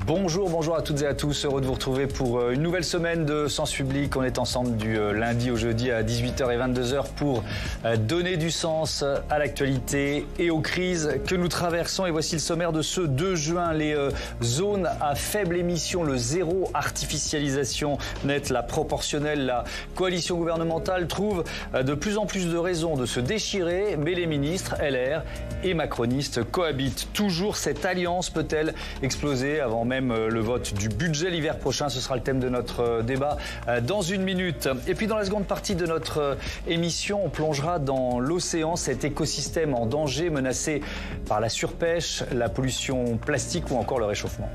Bonjour à toutes et à tous, heureux de vous retrouver pour une nouvelle semaine de Sens Public. On est ensemble du lundi au jeudi à 18h et 22h pour donner du sens à l'actualité et aux crises que nous traversons. Et voici le sommaire de ce 2 juin, les zones à faible émission, le zéro artificialisation nette, la proportionnelle. La coalition gouvernementale trouve de plus en plus de raisons de se déchirer, mais les ministres LR et macronistes cohabitent. Toujours cette alliance peut-elle exploser avant même le vote du budget l'hiver prochain? Ce sera le thème de notre débat dans une minute. Et puis dans la seconde partie de notre émission, on plongera dans l'océan, cet écosystème en danger, menacé par la surpêche, la pollution plastique ou encore le réchauffement.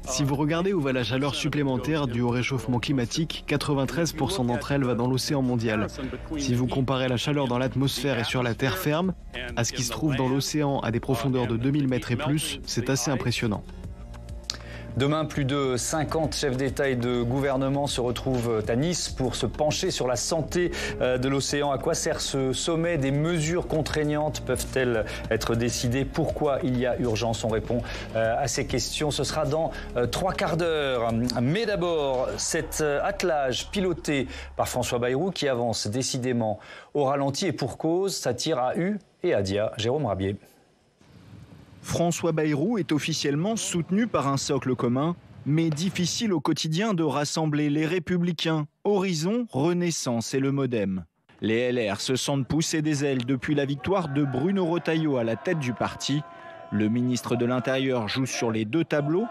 Si vous regardez où va la chaleur supplémentaire due au réchauffement climatique, 93% d'entre elles va dans l'océan mondial. Si vous comparez la chaleur dans l'atmosphère et sur la terre ferme à ce qui se trouve dans l'océan à des profondeurs de 2000 mètres et plus, c'est assez impressionnant. Demain, plus de 50 chefs d'État et de gouvernement se retrouvent à Nice pour se pencher sur la santé de l'océan. À quoi sert ce sommet? Des mesures contraignantes peuvent-elles être décidées? Pourquoi il y a urgence? On répond à ces questions. Ce sera dans 3 quarts d'heure. Mais d'abord, cet attelage piloté par François Bayrou qui avance décidément au ralenti et pour cause, ça tire à U et à Dia. Jérôme Rabier. François Bayrou est officiellement soutenu par un socle commun, mais difficile au quotidien de rassembler les Républicains, Horizon, Renaissance et le Modem. Les LR se sentent pousser des ailes depuis la victoire de Bruno Retailleau à la tête du parti. Le ministre de l'Intérieur joue sur les 2 tableaux,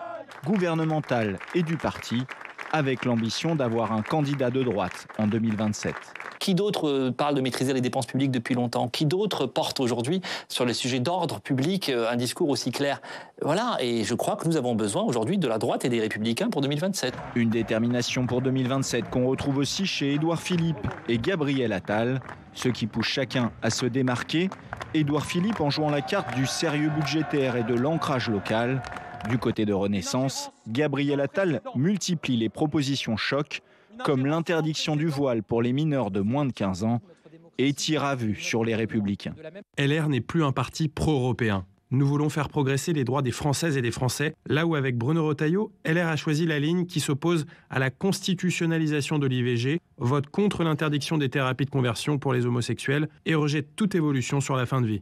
gouvernemental et du parti, avec l'ambition d'avoir un candidat de droite en 2027. Qui d'autre parle de maîtriser les dépenses publiques depuis longtemps? Qui d'autre porte aujourd'hui sur les sujets d'ordre public un discours aussi clair? Voilà, et je crois que nous avons besoin aujourd'hui de la droite et des Républicains pour 2027. Une détermination pour 2027 qu'on retrouve aussi chez Édouard Philippe et Gabriel Attal, ceux qui poussent chacun à se démarquer. Édouard Philippe en jouant la carte du sérieux budgétaire et de l'ancrage local. Du côté de Renaissance, Gabriel Attal multiplie les propositions chocs, comme l'interdiction du voile pour les mineurs de moins de 15 ans, et tire à vue sur les Républicains. LR n'est plus un parti pro-européen. Nous voulons faire progresser les droits des Françaises et des Français, là où avec Bruno Retailleau, LR a choisi la ligne qui s'oppose à la constitutionnalisation de l'IVG, vote contre l'interdiction des thérapies de conversion pour les homosexuels et rejette toute évolution sur la fin de vie.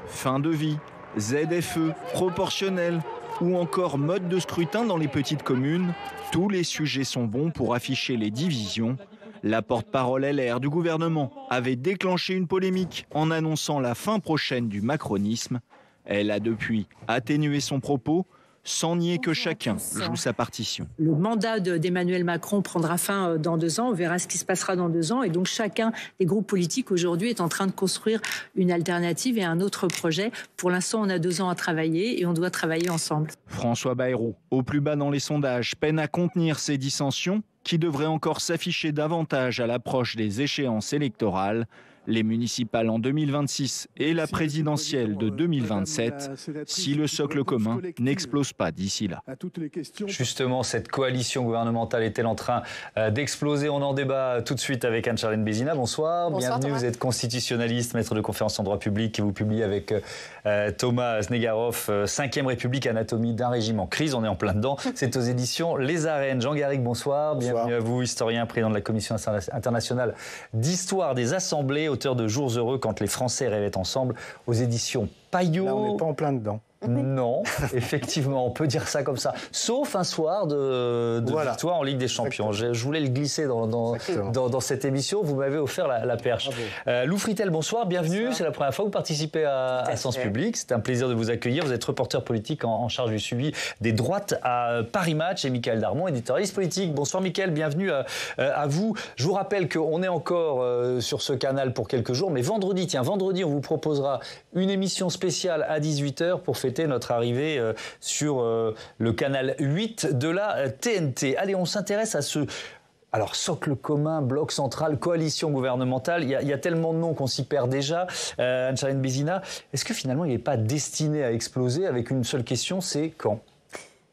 Fin de vie, ZFE, proportionnel ou encore mode de scrutin dans les petites communes, tous les sujets sont bons pour afficher les divisions. La porte-parole LR du gouvernement avait déclenché une polémique en annonçant la fin prochaine du macronisme. Elle a depuis atténué son propos, sans nier que chacun joue sa partition. Le mandat d'Emmanuel Macron prendra fin dans 2 ans. On verra ce qui se passera dans 2 ans. Et donc chacun des groupes politiques aujourd'hui est en train de construire une alternative et un autre projet. Pour l'instant, on a 2 ans à travailler et on doit travailler ensemble. François Bayrou, au plus bas dans les sondages, peine à contenir ces dissensions qui devraient encore s'afficher davantage à l'approche des échéances électorales. Les municipales en 2026 et la présidentielle de 2027, si le socle commun n'explose pas d'ici là. Justement, cette coalition gouvernementale est-elle en train d'exploser? On en débat tout de suite avec Anne-Charlène Bézina. Bonsoir, bienvenue. Thomas. Vous êtes constitutionnaliste, maître de conférence en droit public et vous publiez avec Thomas Snegarov 5e République, anatomie d'un régime en crise. On est en plein dedans. C'est aux éditions Les Arènes. Jean Garrigue, bonsoir. Bienvenue à vous, historien, président de la Commission internationale d'histoire des assemblées, auteur de Jours heureux quand les Français rêvaient ensemble, aux éditions Payot. Là, on n'est pas en plein dedans. Non, effectivement, on peut dire ça comme ça. Sauf un soir de victoire en Ligue des Champions. Je voulais le glisser dans cette émission. Vous m'avez offert la perche. Lou Fritel, bonsoir, bienvenue. Bonsoir. C'est la première fois que vous participez à Sens Public. C'est un plaisir de vous accueillir. Vous êtes reporter politique en charge du suivi des droites à Paris Match et Mickaël Darmon, éditorialiste politique. Bonsoir Mickaël, bienvenue à vous. Je vous rappelle qu'on est encore sur ce canal pour quelques jours, mais vendredi, on vous proposera une émission spéciale à 18h pour fêter notre arrivée sur le canal 8 de la TNT. Allez, on s'intéresse à ce Alors, socle commun, bloc central, coalition gouvernementale, il y a tellement de noms qu'on s'y perd déjà. Anne-Charlène Bézina, est-ce que finalement il n'est pas destiné à exploser avec une seule question, c'est quand ?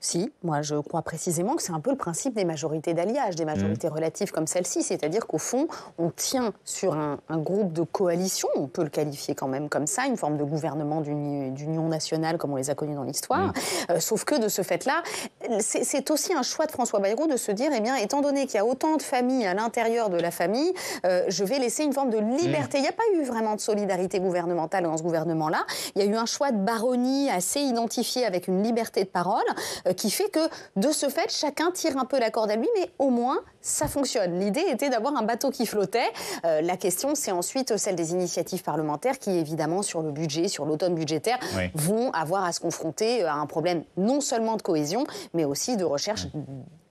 Si, moi je crois précisément que c'est un peu le principe des majorités d'alliage, des majorités relatives comme celle-ci, c'est-à-dire qu'au fond, on tient sur un groupe de coalition, on peut le qualifier quand même comme ça, une forme de gouvernement d'union nationale comme on les a connus dans l'histoire, sauf que de ce fait-là, c'est aussi un choix de François Bayrou de se dire, eh bien, étant donné qu'il y a autant de familles à l'intérieur de la famille, je vais laisser une forme de liberté. Il n'y a pas eu vraiment de solidarité gouvernementale dans ce gouvernement-là, il y a eu un choix de baronnie assez identifié avec une liberté de parole, qui fait que, de ce fait, chacun tire un peu la corde à lui, mais au moins, ça fonctionne. L'idée était d'avoir un bateau qui flottait. La question, c'est ensuite celle des initiatives parlementaires qui, évidemment, sur le budget, sur l'automne budgétaire, vont avoir à se confronter à un problème non seulement de cohésion, mais aussi de recherche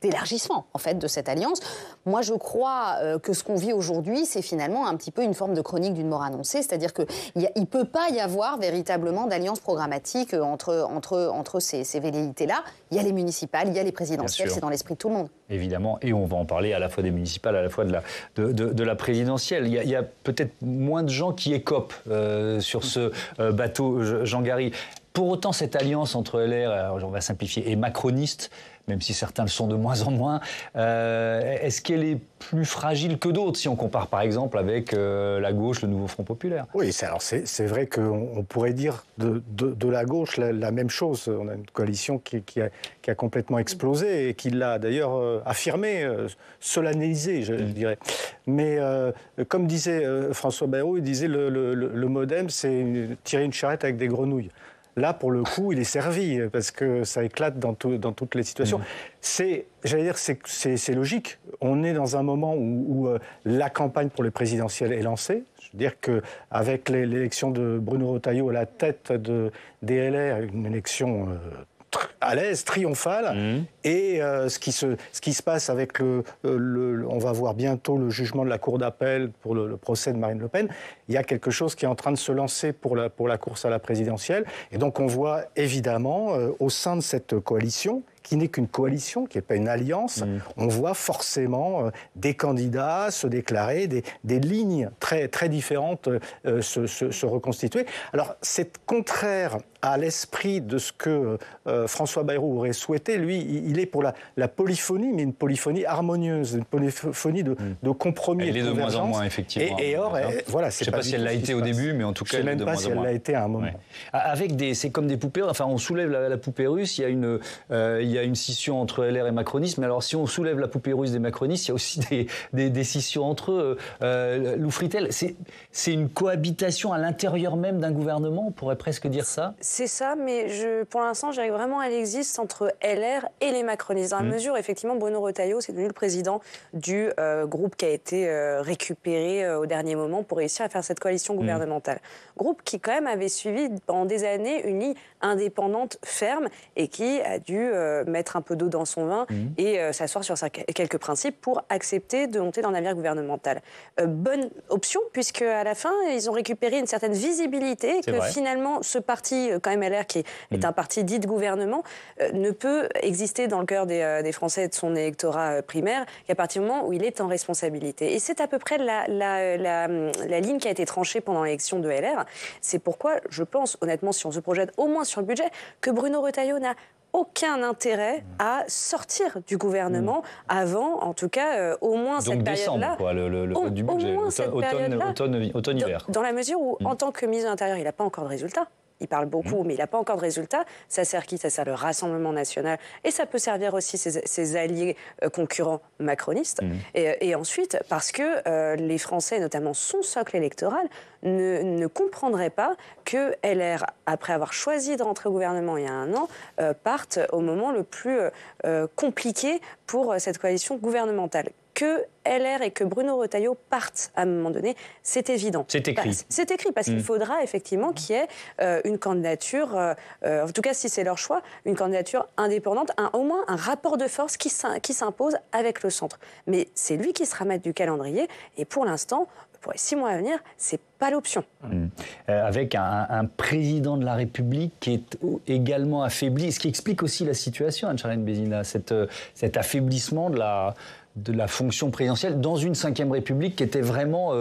d'élargissement, en fait, de cette alliance. Moi, je crois que ce qu'on vit aujourd'hui, c'est finalement un petit peu une forme de chronique d'une mort annoncée, c'est-à-dire qu'il ne peut pas y avoir véritablement d'alliance programmatique entre ces velléités-là. Il y a les municipales, il y a les présidentielles, c'est dans l'esprit de tout le monde. Évidemment, et on va en parler à la fois des municipales, à la fois de la présidentielle. Il y a peut-être moins de gens qui écopent sur ce bateau Jean Garry. Pour autant, cette alliance entre LR, alors on va simplifier, et macroniste, même si certains le sont de moins en moins, est-ce qu'elle est plus fragile que d'autres, si on compare par exemple avec la gauche, le nouveau Front populaire? Oui, c'est vrai qu'on pourrait dire de la gauche la même chose. On a une coalition qui a complètement explosé et qui l'a d'ailleurs affirmé, solennalisé, je dirais. Mais comme disait François Bayrou, il disait le MoDem, c'est tirer une charrette avec des grenouilles. Là, pour le coup, il est servi, parce que ça éclate dans toutes les situations. C'est logique. On est dans un moment où la campagne pour les présidentielles est lancée. Je veux dire qu'avec l'élection de Bruno Retailleau à la tête des LR, une élection à l'aise, triomphale, et ce qui se passe avec on va voir bientôt le jugement de la Cour d'appel pour le procès de Marine Le Pen, il y a quelque chose qui est en train de se lancer pour la course à la présidentielle, et donc on voit évidemment au sein de cette coalition, qui n'est qu'une coalition, qui n'est pas une alliance, on voit forcément des candidats se déclarer, des lignes très, très différentes se reconstituer. Alors, c'est contraire à l'esprit de ce que François Bayrou aurait souhaité. Lui, il est pour la polyphonie, mais une polyphonie harmonieuse, une polyphonie de compromis et de convergence. Elle est de moins en moins, effectivement. Et or, voilà, je ne sais pas si elle l'a été au début, mais en tout cas, elle est de moins en moins. Je ne sais même pas si elle l'a été à un moment. Ouais. C'est comme des poupées, enfin, on soulève la poupée russe, il y a une scission entre LR et macronisme, mais alors si on soulève la poupée russe des macronistes, il y a aussi des scissions entre eux. Lou Fritel, c'est une cohabitation à l'intérieur même d'un gouvernement, on pourrait presque dire ça? C'est ça, mais pour l'instant, je dirais vraiment elle existe entre LR et les macronistes. Dans la mesure, effectivement, Bruno Retailleau, c'est devenu le président du groupe qui a été récupéré au dernier moment pour réussir à faire cette coalition gouvernementale. Groupe qui, quand même, avait suivi pendant des années une ligne indépendante ferme et qui a dû mettre un peu d'eau dans son vin et s'asseoir sur quelques principes pour accepter de monter dans le navire gouvernemental. Bonne option, puisque à la fin, ils ont récupéré une certaine visibilité que finalement, ce parti, quand même LR, qui est un parti dit de gouvernement, ne peut exister dans le cœur des Français et de son électorat primaire qu'à partir du moment où il est en responsabilité. Et c'est à peu près la ligne qui a été tranchée pendant l'élection de LR. C'est pourquoi je pense, honnêtement, si on se projette au moins sur le budget, que Bruno Retailleau n'a aucun intérêt à sortir du gouvernement avant, en tout cas, au moins donc cette période-là. Donc le vote du budget, automne-hiver. Dans la mesure où, en tant que ministre de l'Intérieur, il n'a pas encore de résultat. Il parle beaucoup, mais il n'a pas encore de résultat. Ça sert qui? Ça sert le Rassemblement national. Et ça peut servir aussi ses alliés concurrents macronistes. Et ensuite, parce que les Français, notamment son socle électoral, ne comprendraient pas que LR, après avoir choisi de rentrer au gouvernement il y a un an, parte au moment le plus compliqué pour cette coalition gouvernementale. Que LR et que Bruno Retailleau partent à un moment donné, c'est évident. C'est écrit. C'est écrit, parce qu'il faudra effectivement qu'il y ait une candidature, en tout cas si c'est leur choix, une candidature indépendante, au moins un rapport de force qui s'impose avec le centre. Mais c'est lui qui sera maître du calendrier, et pour l'instant, pour les 6 mois à venir, c'est pas l'option. Avec un président de la République qui est également affaibli, ce qui explique aussi la situation, Anne-Charlène Bézina, cet affaiblissement de de la fonction présidentielle dans une 5e République qui était vraiment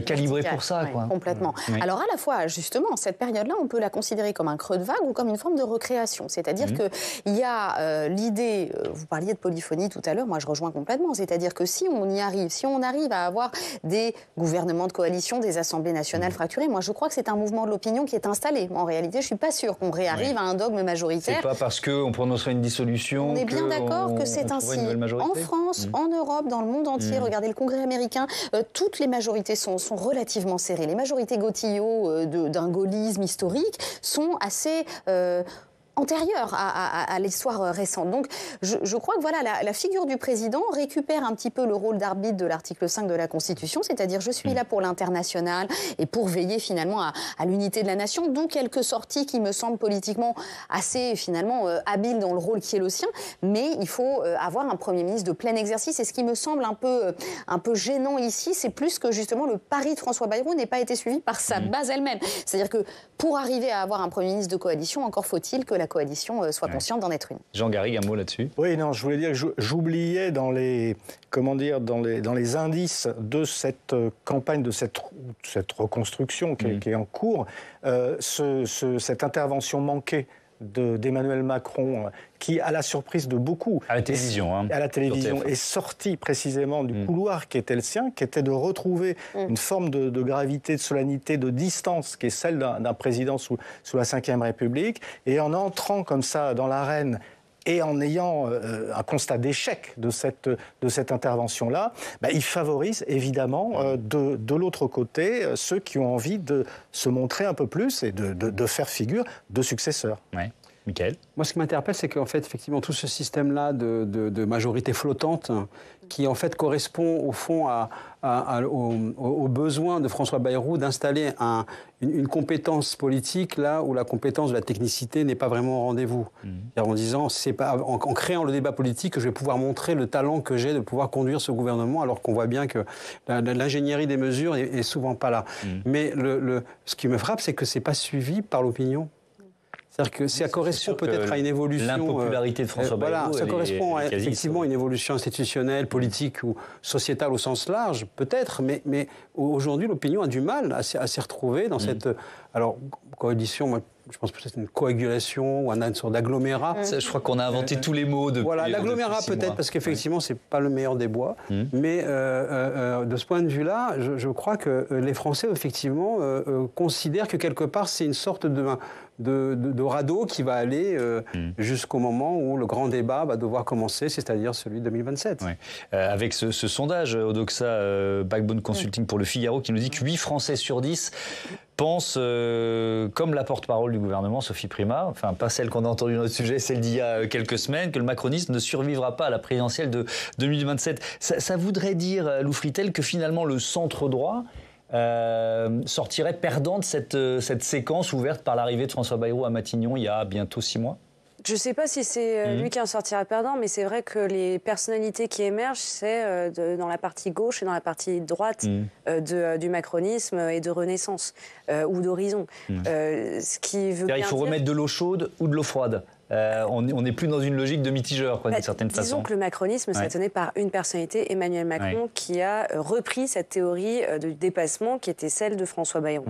calibrée pour ça. Oui, quoi. Complètement. Oui. Alors à la fois, justement, cette période-là, on peut la considérer comme un creux de vague ou comme une forme de recréation. C'est-à-dire qu'il y a l'idée, vous parliez de polyphonie tout à l'heure, moi je rejoins complètement, c'est-à-dire que si on y arrive, si on arrive à avoir des gouvernements de coalition, des assemblées nationales fracturées, moi je crois que c'est un mouvement de l'opinion qui est installé. En réalité, je ne suis pas sûre qu'on réarrive à un dogme majoritaire. C'est pas parce qu'on prononcerait une dissolution. On est bien d'accord que c'est ainsi. En France, en Europe, dans le monde entier, regardez le Congrès américain, toutes les majorités sont relativement serrées. Les majorités Gotillot d'un gaullisme historique sont assez antérieure à l'histoire récente. Donc, je crois que voilà, la figure du président récupère un petit peu le rôle d'arbitre de l'article 5 de la Constitution, c'est-à-dire je suis là pour l'international et pour veiller finalement à l'unité de la nation, d'où quelques sorties qui me semblent politiquement assez finalement habiles dans le rôle qui est le sien, mais il faut avoir un Premier ministre de plein exercice, et ce qui me semble un peu gênant ici, c'est plus que justement le pari de François Bayrou n'ait pas été suivi par sa base elle-même. C'est-à-dire que pour arriver à avoir un Premier ministre de coalition, encore faut-il que la coalition soit consciente d'en être une. Jean Garrigue, un mot là-dessus? Oui, non, je voulais dire que j'oubliais dans les indices de cette campagne, de cette reconstruction qui est en cours, cette intervention manquée d'Emmanuel Macron, qui, à la surprise de beaucoup, à la télévision, est sorti précisément du couloir qui était le sien, qui était de retrouver une forme de gravité, de solennité, de distance, qui est celle d'un président sous la Ve République, et en entrant comme ça dans l'arène et en ayant un constat d'échec de cette intervention-là, il favorise évidemment de l'autre côté ceux qui ont envie de se montrer un peu plus et de faire figure de successeurs. Ouais. Michael? Moi, ce qui m'interpelle, c'est qu'en fait, effectivement, tout ce système-là de majorité flottante, qui en fait correspond au fond au besoin de François Bayrou d'installer une compétence politique là où la compétence de la technicité n'est pas vraiment au rendez-vous. En disant, c'est pas en créant le débat politique que je vais pouvoir montrer le talent que j'ai de pouvoir conduire ce gouvernement, alors qu'on voit bien que l'ingénierie des mesures est souvent pas là. Mais ce qui me frappe, c'est que c'est pas suivi par l'opinion. C'est-à-dire que ça correspond peut-être à une évolution... L'impopularité de François Bayrou, voilà, ça correspond à effectivement une évolution institutionnelle, politique ou sociétale au sens large, peut-être, mais aujourd'hui, l'opinion a du mal à s'y retrouver dans cette... Alors, coalition, moi, je pense que c'est une coagulation ou une sorte d'agglomérat. Je crois qu'on a inventé tous les mots depuis. Voilà, l'agglomérat peut-être, parce qu'effectivement, c'est pas le meilleur des bois. Mais de ce point de vue-là, je crois que les Français, effectivement, considèrent que quelque part, c'est une sorte de radeau qui va aller jusqu'au moment où le grand débat va devoir commencer, c'est-à-dire celui de 2027. Ouais. Avec ce sondage, Odoxa Backbone Consulting pour Le Figaro, qui nous dit que 8 Français sur 10 pensent, comme la porte-parole du gouvernement, Sophie Primas, enfin pas celle qu'on a entendue dans notre sujet, celle d'il y a quelques semaines, que le macronisme ne survivra pas à la présidentielle de 2027. Ça voudrait dire, Lou Fritel, que finalement le centre-droit sortirait perdant de cette séquence ouverte par l'arrivée de François Bayrou à Matignon il y a bientôt 6 mois? Je ne sais pas si c'est lui qui en sortira perdant, mais c'est vrai que les personnalités qui émergent, c'est dans la partie gauche et dans la partie droite du macronisme et de Renaissance ou d'Horizon. Ce qui veut dire... Il faut remettre de l'eau chaude ou de l'eau froide. On n'est plus dans une logique de mitigeur, d'une certaine façon. Disons que le macronisme serait tenu par une personnalité, Emmanuel Macron, qui a repris cette théorie de dépassement qui était celle de François Bayrou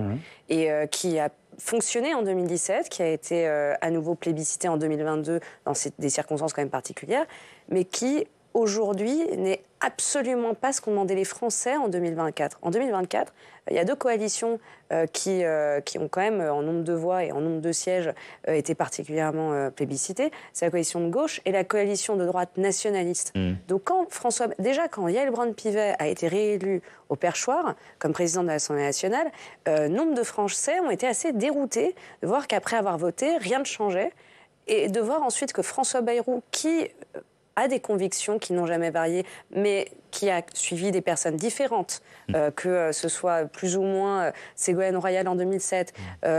et qui a fonctionné en 2017, qui a été à nouveau plébiscité en 2022 dans des circonstances quand même particulières, mais qui aujourd'hui n'est absolument pas ce qu'ont demandé les Français en 2024. En 2024, il y a deux coalitions qui ont quand même, en nombre de voix et en nombre de sièges, été particulièrement plébiscitées. C'est la coalition de gauche et la coalition de droite nationaliste. Donc quand Yael Braun-Pivet a été réélu au perchoir comme président de l'Assemblée nationale, nombre de Français ont été assez déroutés de voir qu'après avoir voté, rien ne changeait, et de voir ensuite que François Bayrou, qui a des convictions qui n'ont jamais varié, mais qui a suivi des personnes différentes, que ce soit plus ou moins Ségolène Royal en 2007,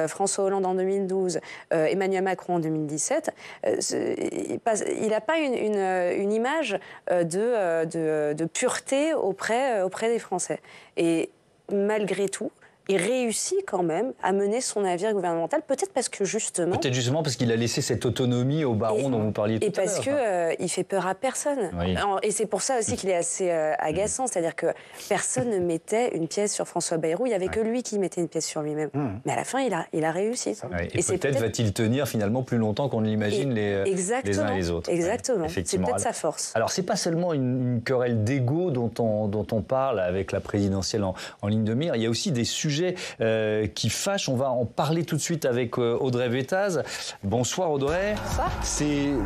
François Hollande en 2012, Emmanuel Macron en 2017, il n'a pas une image de pureté auprès des Français. Et malgré tout, il réussit quand même à mener son navire gouvernemental, peut-être parce que justement... Peut-être justement parce qu'il a laissé cette autonomie au baron dont vous parliez tout à l'heure. Et parce qu'il fait peur à personne. Oui. Et c'est pour ça aussi qu'il est assez agaçant, c'est-à-dire que personne ne mettait une pièce sur François Bayrou, il n'y avait que lui qui mettait une pièce sur lui-même. Mais à la fin, il a réussi. Et peut-être va-t-il tenir finalement plus longtemps qu'on ne l'imagine les uns et les autres. Exactement, c'est peut-être sa force. Alors c'est pas seulement une querelle d'ego dont on parle avec la présidentielle en ligne de mire, il y a aussi des sujets qui fâchent. On va en parler tout de suite avec Audrey Vettaz. Bonsoir Audrey. Bonsoir.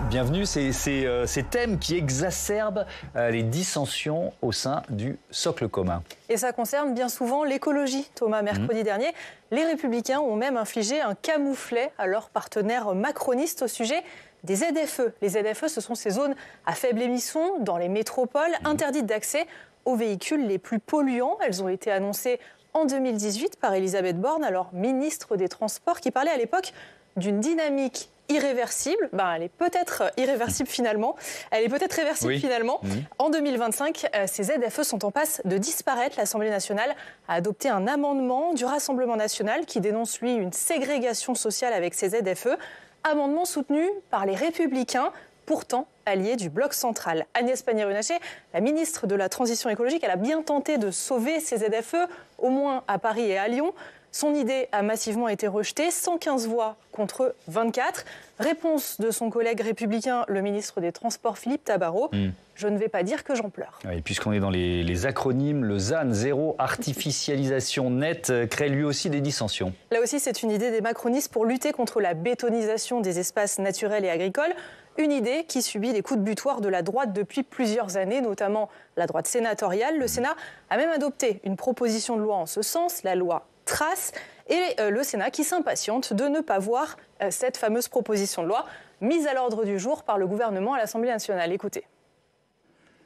Bienvenue, c'est ces thèmes qui exacerbent les dissensions au sein du socle commun. Et ça concerne bien souvent l'écologie. Thomas, mercredi dernier, les Républicains ont même infligé un camouflet à leurs partenaires macronistes au sujet des ZFE. Les ZFE, ce sont ces zones à faible émission dans les métropoles, interdites d'accès aux véhicules les plus polluants. Elles ont été annoncées en 2018 par Elisabeth Borne, alors ministre des Transports, qui parlait à l'époque d'une dynamique irréversible. Elle est peut-être irréversible finalement. Elle est peut-être réversible finalement. En 2025, ces ZFE sont en passe de disparaître. L'Assemblée nationale a adopté un amendement du Rassemblement national qui dénonce, lui, une ségrégation sociale avec ces ZFE. Amendement soutenu par les Républicains, pourtant alliés du bloc central. Agnès Pannier-Runacher, la ministre de la Transition écologique, elle a bien tenté de sauver ces ZFE, au moins à Paris et à Lyon. Son idée a massivement été rejetée, 115 voix contre 24. Réponse de son collègue républicain, le ministre des Transports, Philippe Tabarot. Je ne vais pas dire que j'en pleure. Et puisqu'on est dans les acronymes, le ZAN, zéro artificialisation nette, crée lui aussi des dissensions. Là aussi, c'est une idée des macronistes pour lutter contre la bétonisation des espaces naturels et agricoles. Une idée qui subit les coups de butoir de la droite depuis plusieurs années, notamment la droite sénatoriale. Le Sénat a même adopté une proposition de loi en ce sens, la loi Trace, et le Sénat qui s'impatiente de ne pas voir cette fameuse proposition de loi mise à l'ordre du jour par le gouvernement à l'Assemblée nationale. Écoutez.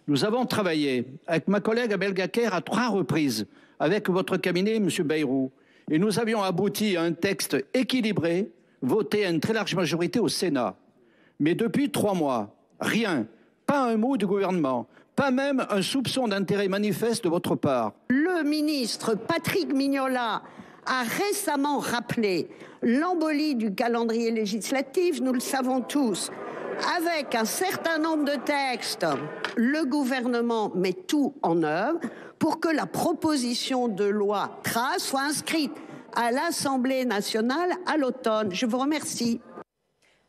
Nous avons travaillé avec ma collègue Abel Gacquer à 3 reprises, avec votre cabinet, M. Bayrou, et nous avions abouti à un texte équilibré, voté à une très large majorité au Sénat. Mais depuis 3 mois, rien, pas un mot du gouvernement, pas même un soupçon d'intérêt manifeste de votre part. Le ministre Patrick Mignola a récemment rappelé l'embolie du calendrier législatif, nous le savons tous. Avec un certain nombre de textes, le gouvernement met tout en œuvre pour que la proposition de loi Trace soit inscrite à l'Assemblée nationale à l'automne. Je vous remercie.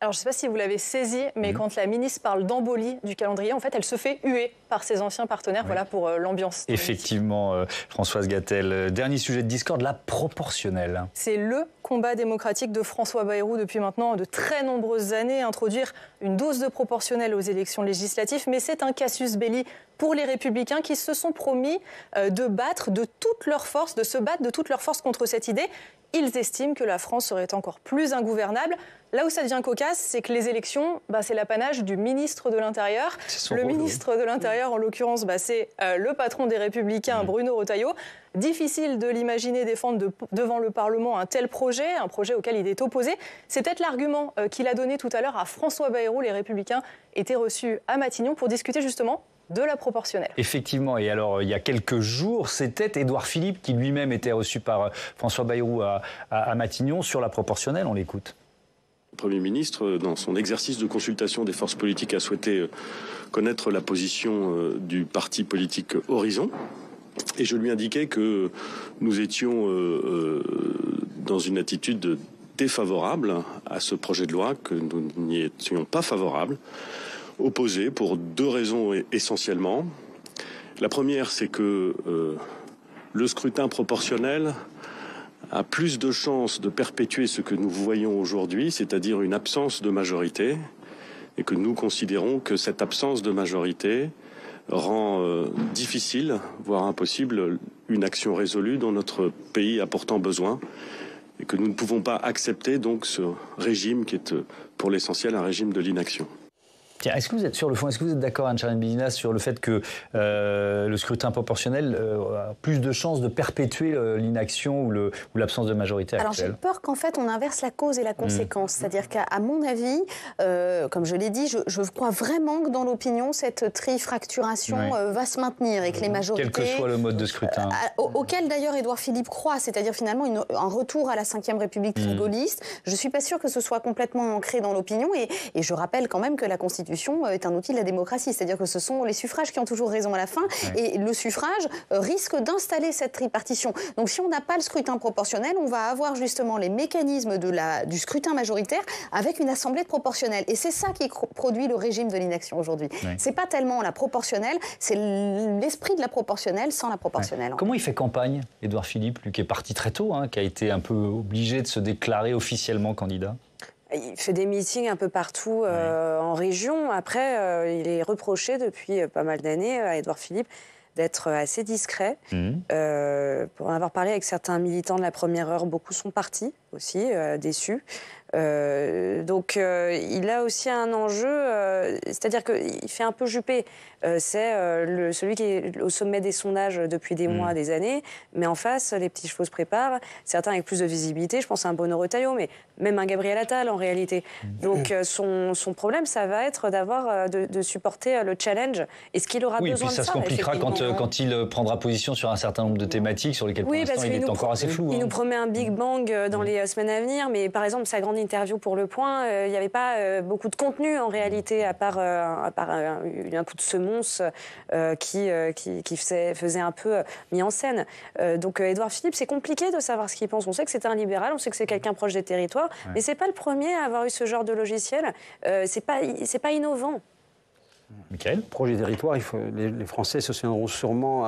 Alors, je ne sais pas si vous l'avez saisi, mais quand la ministre parle d'embolie du calendrier, en fait, elle se fait huer par ses anciens partenaires. Voilà pour l'ambiance. Effectivement, Françoise Gatel. Dernier sujet de discorde, la proportionnelle. C'est le combat démocratique de François Bayrou depuis maintenant de très nombreuses années. Introduire une dose de proportionnelle aux élections législatives, mais c'est un casus belli pour les Républicains qui se sont promis de se battre de toute leur force contre cette idée. Ils estiment que la France serait encore plus ingouvernable. Là où ça devient cocasse, c'est que les élections, c'est l'apanage du ministre de l'Intérieur. Le ministre de l'Intérieur, en l'occurrence, c'est le patron des Républicains, Bruno Retailleau. Difficile de l'imaginer défendre devant le Parlement un tel projet, un projet auquel il est opposé. C'est peut-être l'argument qu'il a donné tout à l'heure à François Bayrou. Les Républicains étaient reçus à Matignon pour discuter justement de la proportionnelle. Effectivement, et alors il y a quelques jours, c'était Édouard Philippe qui lui-même était reçu par François Bayrou à Matignon sur la proportionnelle. On l'écoute. Le Premier ministre, dans son exercice de consultation des forces politiques, a souhaité connaître la position du parti politique Horizon. Et je lui indiquais que nous étions dans une attitude défavorable à ce projet de loi, que nous n'y étions pas favorables, opposés pour 2 raisons essentiellement. La première, c'est que le scrutin proportionnel a plus de chances de perpétuer ce que nous voyons aujourd'hui, c'est-à-dire une absence de majorité, et que nous considérons que cette absence de majorité rend difficile, voire impossible, une action résolue dont notre pays a pourtant besoin, et que nous ne pouvons pas accepter donc ce régime qui est pour l'essentiel un régime de l'inaction. Tiens, est-ce que vous êtes sur le fond, est-ce que vous êtes d'accord, Anne-Charlène Bézina, sur le fait que le scrutin proportionnel a plus de chances de perpétuer l'inaction ou l'absence de majorité actuelle? Alors j'ai peur qu'en fait on inverse la cause et la conséquence. C'est-à-dire qu'à mon avis, comme je l'ai dit, je crois vraiment que dans l'opinion, cette trifracturation va se maintenir et que les majorités... Quel que soit le mode de scrutin. Auquel d'ailleurs Édouard Philippe croit, c'est-à-dire finalement un retour à la Ve République très gaulliste. Je ne suis pas sûre que ce soit complètement ancré dans l'opinion et je rappelle quand même que la Constitution est un outil de la démocratie, c'est-à-dire que ce sont les suffrages qui ont toujours raison à la fin et le suffrage risque d'installer cette tripartition. Donc si on n'a pas le scrutin proportionnel, on va avoir justement les mécanismes du scrutin majoritaire avec une assemblée de proportionnelle. Et c'est ça qui produit le régime de l'inaction aujourd'hui. C'est pas tellement la proportionnelle, c'est l'esprit de la proportionnelle sans la proportionnelle. Comment il fait campagne, Édouard Philippe, lui qui est parti très tôt, qui a été un peu obligé de se déclarer officiellement candidat? Il fait des meetings un peu partout en région. Après, il est reproché depuis pas mal d'années à Édouard Philippe d'être assez discret. Pour en avoir parlé avec certains militants de la première heure, beaucoup sont partis aussi, déçus. Donc il a aussi un enjeu, c'est-à-dire qu'il fait un peu Juppé. C'est celui qui est au sommet des sondages depuis des mois, des années, mais en face, les petits chevaux se préparent, certains avec plus de visibilité, je pense à un Bruno Retailleau, mais même un Gabriel Attal en réalité. Donc son problème, ça va être de supporter le challenge. Est-ce qu'il aura besoin de ça? Oui, puis ça se compliquera quand il prendra position sur un certain nombre de thématiques sur lesquelles pour l'instant il est encore assez flou. Il nous promet un Big Bang dans les semaines à venir, mais par exemple, sa grande interview pour Le Point, il n'y avait pas beaucoup de contenu en réalité, à part un coup de semonce qui faisait un peu mis en scène. Donc Édouard Philippe, c'est compliqué de savoir ce qu'il pense. On sait que c'est un libéral, on sait que c'est quelqu'un proche des territoires, mais c'est pas le premier à avoir eu ce genre de logiciel. C'est pas innovant. Michael ? Projet territoire, les Français se souviendront sûrement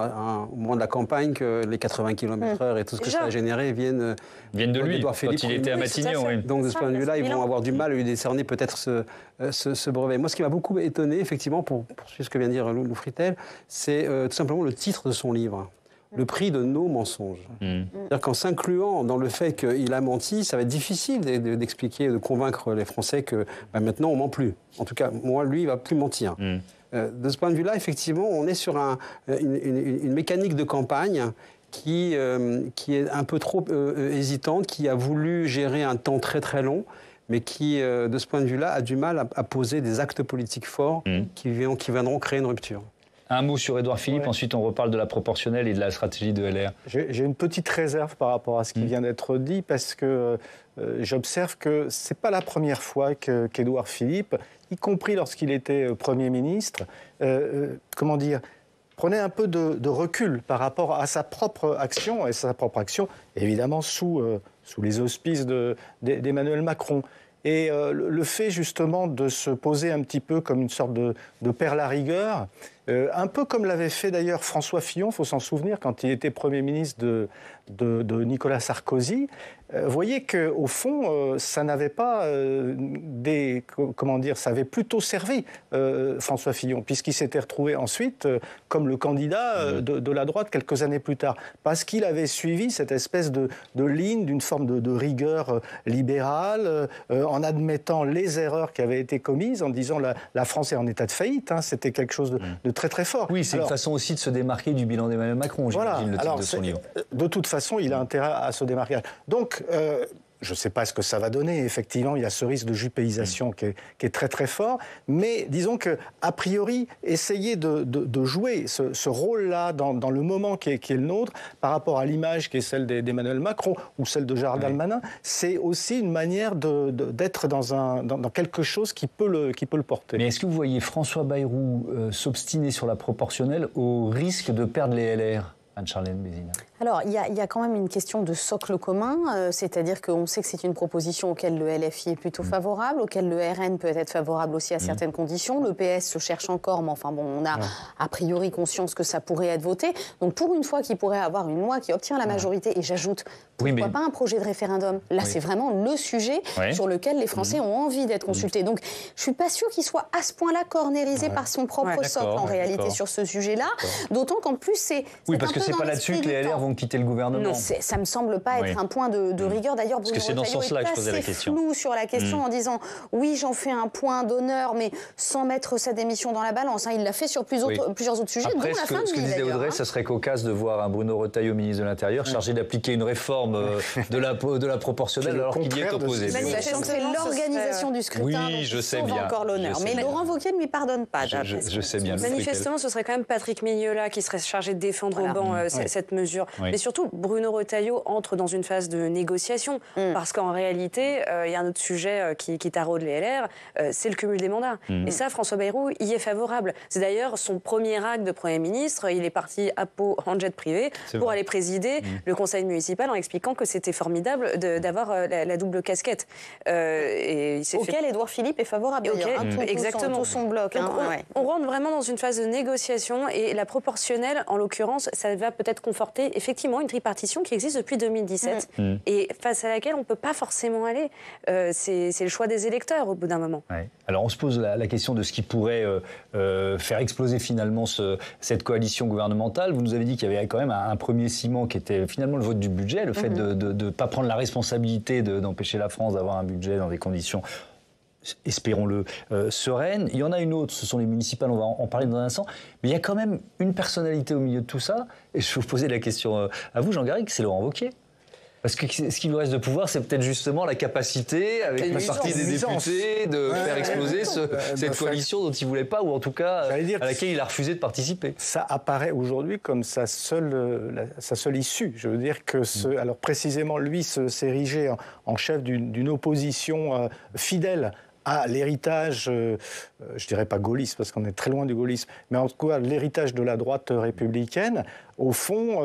au moment de la campagne que les 80 km/h et tout ce que ça a généré viennent de lui, quand il était à Matignon. Donc de ce point de vue-là, ils vont avoir du mal à lui décerner peut-être ce brevet. Moi, ce qui m'a beaucoup étonné, effectivement, pour suivre ce que vient de dire Lou Fritel, c'est tout simplement le titre de son livre. Le prix de nos mensonges. C'est-à-dire qu'en s'incluant dans le fait qu'il a menti, ça va être difficile d'expliquer, de convaincre les Français que maintenant on ment plus. En tout cas, moi, lui, il va plus mentir. De ce point de vue-là, effectivement, on est sur une mécanique de campagne qui est un peu trop hésitante, qui a voulu gérer un temps très très long, mais qui, de ce point de vue-là, a du mal à poser des actes politiques forts qui viendront créer une rupture. Un mot sur Édouard Philippe, ensuite on reparle de la proportionnelle et de la stratégie de LR. J'ai une petite réserve par rapport à ce qui vient d'être dit, parce que j'observe que ce n'est pas la première fois qu'Édouard Philippe, y compris lorsqu'il était Premier ministre, prenait un peu de recul par rapport à sa propre action, et sa propre action, évidemment, sous les auspices d'Emmanuel Macron. Et le fait justement de se poser un petit peu comme une sorte de père Larigueur, un peu comme l'avait fait d'ailleurs François Fillon, il faut s'en souvenir, quand il était Premier ministre de Nicolas Sarkozy. Vous voyez qu'au fond, ça n'avait pas ça avait plutôt servi François Fillon, puisqu'il s'était retrouvé ensuite comme le candidat de la droite quelques années plus tard, parce qu'il avait suivi cette espèce de ligne d'une forme de rigueur libérale, en admettant les erreurs qui avaient été commises, en disant la France est en état de faillite. C'était quelque chose de très très fort. Oui, c'est une façon aussi de se démarquer du bilan d'Emmanuel Macron, j'imagine, le titre de son livre. De toute façon, il a intérêt à se démarquer. Donc, je ne sais pas ce que ça va donner. Effectivement, il y a ce risque de juppéisation qui est très très fort. Mais disons qu'a priori, essayer de jouer ce rôle-là dans le moment qui est le nôtre, par rapport à l'image qui est celle d'Emmanuel Macron ou celle de Gérald Darmanin, c'est aussi une manière d'être dans quelque chose qui peut le porter. Mais est-ce que vous voyez François Bayrou s'obstiner sur la proportionnelle au risque de perdre les LR ? Anne-Charlène Bézina. Alors, il y a quand même une question de socle commun, c'est-à-dire qu'on sait que c'est une proposition auquel le LFI est plutôt favorable, auquel le RN peut être favorable aussi à certaines conditions. Le PS se cherche encore, mais enfin bon, on a a priori conscience que ça pourrait être voté. Donc pour une fois qu'il pourrait avoir une loi qui obtient la majorité, et j'ajoute, pourquoi pas un projet de référendum ? Là, c'est vraiment le sujet sur lequel les Français ont envie d'être consultés. Donc je suis pas sûre qu'il soit à ce point-là cornérisé par son propre socle en réalité sur ce sujet-là. D'autant qu'en plus, c'est parce que c'est pas là-dessus que les LR avant de quitter le gouvernement. Non, ça me semble pas être un point de rigueur. D'ailleurs, Bruno Retailleau est assez flou sur la question en disant oui, j'en fais un point d'honneur, mais sans mettre sa démission dans la balance. Il l'a fait sur plusieurs autres sujets, après, dont la fin de vie. Ce que disait Audrey, ce serait cocasse de voir un Bruno Retailleau, ministre de l'Intérieur, chargé d'appliquer une réforme de la proportionnelle alors qu'il y est opposé. Sachant que c'est l'organisation du scrutin. Oui, je sais bien. Encore l'honneur. Mais Laurent Wauquiez ne lui pardonne pas. Je sais bien. Manifestement, ce serait quand même Patrick Mignola qui serait chargé de défendre au banc cette mesure. Mais surtout, Bruno Retailleau entre dans une phase de négociation. Parce qu'en réalité, il y a un autre sujet qui taraude les LR, c'est le cumul des mandats. Et ça, François Bayrou y est favorable. C'est d'ailleurs son premier acte de Premier ministre. Il est parti à Pau en jet privé pour aller présider le conseil municipal en expliquant que c'était formidable d'avoir la double casquette. Auquel Édouard Philippe est favorable. Exactement. Tout son bloc. On rentre vraiment dans une phase de négociation et la proportionnelle, en l'occurrence, ça va peut-être conforter effectivement une tripartition qui existe depuis 2017 et face à laquelle on ne peut pas forcément aller. C'est le choix des électeurs au bout d'un moment. Alors on se pose la question de ce qui pourrait faire exploser finalement cette coalition gouvernementale. Vous nous avez dit qu'il y avait quand même un premier ciment qui était finalement le vote du budget, le fait de ne pas prendre la responsabilité d'empêcher la France d'avoir un budget dans des conditions, espérons-le, sereines. Il y en a une autre, ce sont les municipales, on va en parler dans un instant. Mais il y a quand même une personnalité au milieu de tout ça. Et je vais vous poser la question à vous, Jean Garrigue, c'est Laurent Wauquiez. Parce que ce qui nous reste de pouvoir, c'est peut-être justement la capacité, avec une partie des députés, de faire exploser cette coalition dont il ne voulait pas, ou en tout cas à laquelle il a refusé de participer. Ça apparaît aujourd'hui comme sa seule issue. Je veux dire que, alors précisément, lui s'érigeait en chef d'une opposition fidèle à l'héritage, je dirais pas gaulliste, parce qu'on est très loin du gaullisme, mais en tout cas l'héritage de la droite républicaine. Au fond,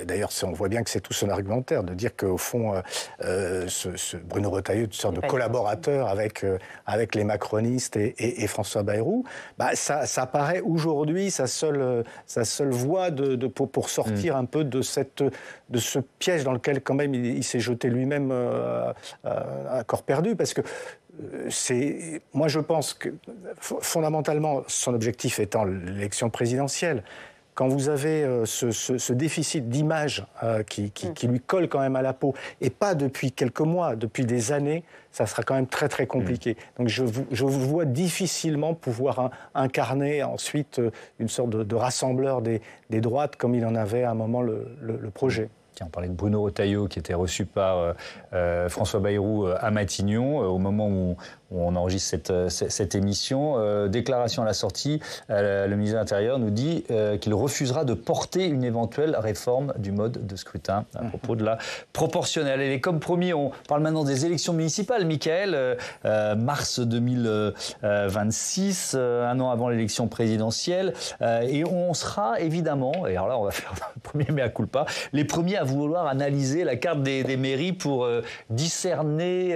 d'ailleurs on voit bien que c'est tout son argumentaire, de dire qu'au fond, Bruno Retailleau est une sorte de collaborateur avec les macronistes et François Bayrou, ça paraît aujourd'hui sa seule voie pour sortir un peu de ce piège dans lequel quand même il s'est jeté lui-même à corps perdu, parce que moi je pense que fondamentalement son objectif étant l'élection présidentielle. Quand vous avez ce déficit d'image qui lui colle quand même à la peau, et pas depuis quelques mois, depuis des années, ça sera quand même très très compliqué. Donc je vous vois difficilement pouvoir incarner ensuite une sorte de rassembleur des droites comme il en avait à un moment le projet. On parlait de Bruno Retailleau qui était reçu par François Bayrou à Matignon au moment où on enregistre cette émission. Déclaration à la sortie, le ministre de l'Intérieur nous dit qu'il refusera de porter une éventuelle réforme du mode de scrutin à propos de la proportionnelle. Et comme promis, on parle maintenant des élections municipales. Michael, mars 2026, un an avant l'élection présidentielle. Et on sera évidemment, et alors là on va faire le premier mea culpa, les premiers à vouloir analyser la carte des mairies pour discerner,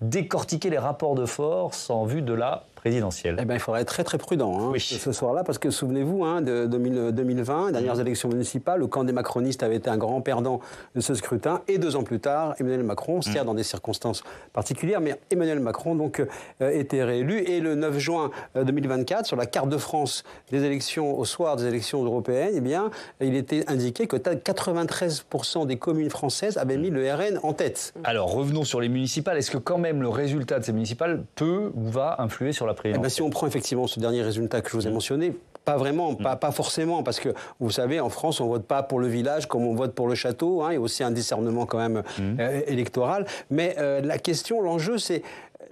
décortiquer les rapports de force en vue de la présidentielle. Il faudra être très très prudent ce soir-là, parce que souvenez-vous, de 2020, dernières élections municipales, le camp des macronistes avait été un grand perdant de ce scrutin, et 2 ans plus tard, Emmanuel Macron, certes dans des circonstances particulières, mais Emmanuel Macron donc était réélu, et le 9 juin 2024, sur la carte de France des élections, au soir des élections européennes, il était indiqué que 93% des communes françaises avaient mis le RN en tête. Alors revenons sur les municipales. Est-ce que quand même le résultat de ces municipales peut ou va influer sur la présidentielle? Si on prend effectivement ce dernier résultat que je vous ai mentionné, pas vraiment, pas forcément, parce que vous savez, en France, on ne vote pas pour le village comme on vote pour le château. Il y a aussi un discernement quand même électoral. Mais la question, l'enjeu, c'est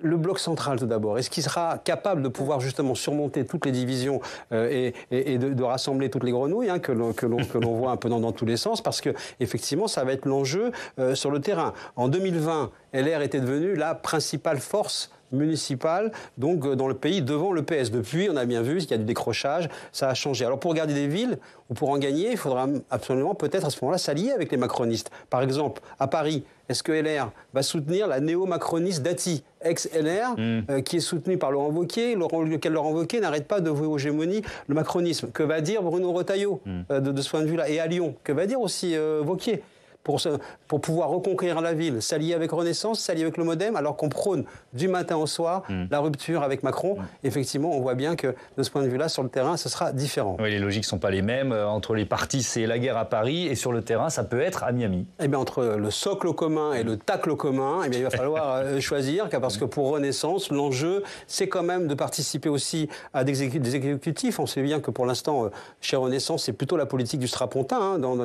le bloc central tout d'abord. Est-ce qu'il sera capable de pouvoir justement surmonter toutes les divisions et de rassembler toutes les grenouilles que l'on voit un peu dans tous les sens? Parce que effectivement, ça va être l'enjeu sur le terrain. En 2020, LR était devenu la principale force municipale, donc dans le pays, devant le PS. Depuis, on a bien vu qu'il y a du décrochage, ça a changé. Alors pour garder des villes, ou pour en gagner, il faudra absolument peut-être à ce moment-là s'allier avec les macronistes. Par exemple, à Paris, est-ce que LR va soutenir la néo-macroniste Dati, ex-LR, qui est soutenue par Laurent Wauquiez, lequel Laurent Wauquiez n'arrête pas de vouer aux gémonies le macronisme? Que va dire Bruno Retailleau de ce point de vue-là? Et à Lyon, que va dire aussi Wauquiez? pour pouvoir reconquérir la ville, s'allier avec Renaissance, s'allier avec le MoDem, alors qu'on prône du matin au soir la rupture avec Macron. Effectivement, on voit bien que de ce point de vue-là, sur le terrain, ce sera différent. Oui, les logiques ne sont pas les mêmes. Entre les partis, c'est la guerre à Paris, et sur le terrain, ça peut être à Miami. Eh bien, entre le socle commun et le tacle commun, eh bien, il va falloir choisir, parce que pour Renaissance, l'enjeu, c'est quand même de participer aussi à des exécutifs. On sait bien que pour l'instant, chez Renaissance, c'est plutôt la politique du strapontin dans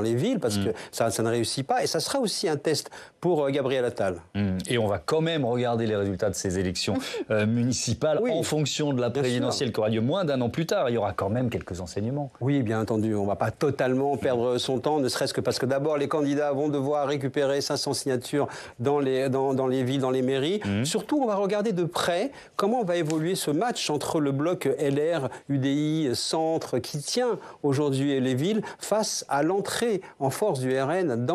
les villes, parce que ça ne réussit pas. Et ça sera aussi un test pour Gabriel Attal. Et on va quand même regarder les résultats de ces élections municipales en fonction de la présidentielle qui aura lieu moins d'un an plus tard. Il y aura quand même quelques enseignements. Oui, bien entendu. On ne va pas totalement perdre son temps, ne serait-ce que parce que d'abord, les candidats vont devoir récupérer 500 signatures dans les villes, dans les mairies. Surtout, on va regarder de près comment va évoluer ce match entre le bloc LR, UDI, Centre, qui tient aujourd'hui les villes, face à l'entrée en force du RN